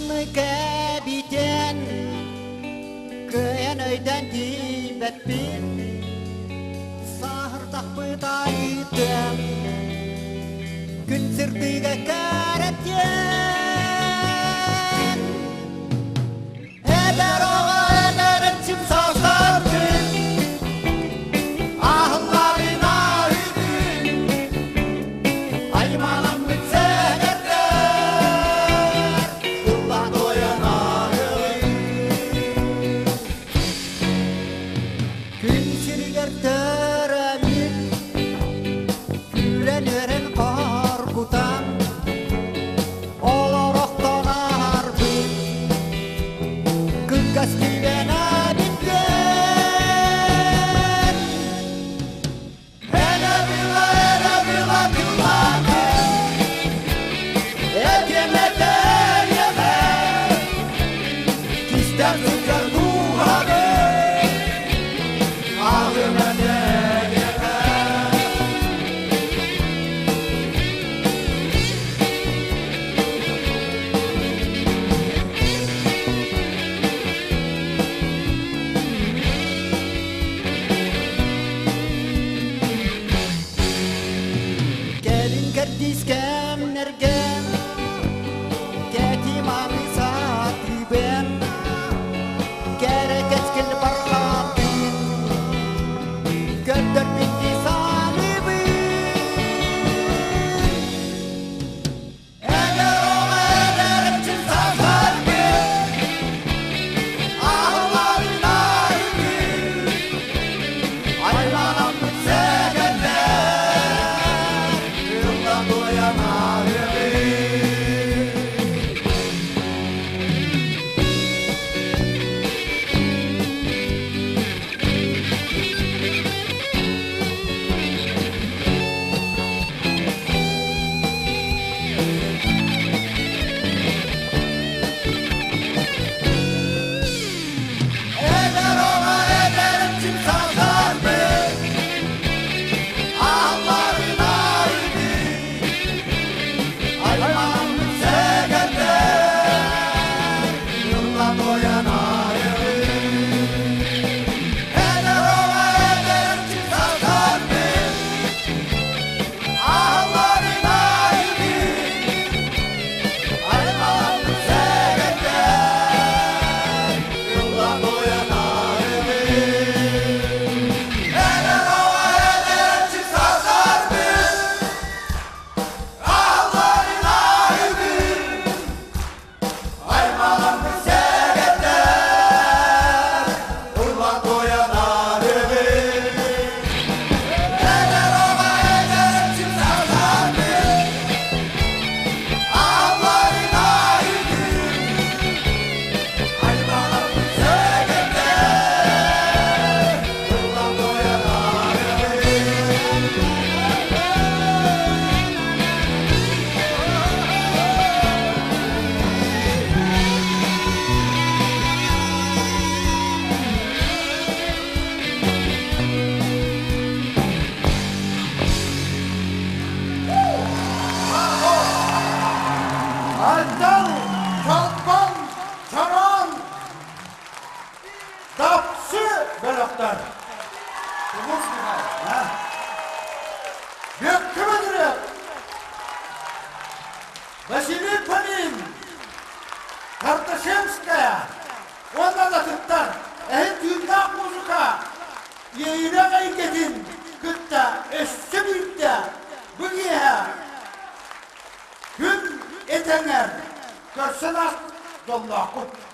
Người kẻ bị chen cười anh ơi đan đi bẹt pin sa har tak petai tem kun sertiga karat chen ebero anaran sim sa sartin ahlarina hidin ay malam Gadis kem nergem Kati mami saati ben Kere keskin barlatin Kadar binti salibi Ederoma ederim çin sazarbi Ahların aybi Aylanam mütsegende Aldal, kalkman, çaran, dapsı bölükler. Kuduz mu ha? Gökkü müdürü, Vasili Panin, Kartaşemskaya, ondan da kıtlar, dünya muzika, yayına gaygetin, kıtta, eski büyükte, bu giye, gün etenler, görseler, dollakut.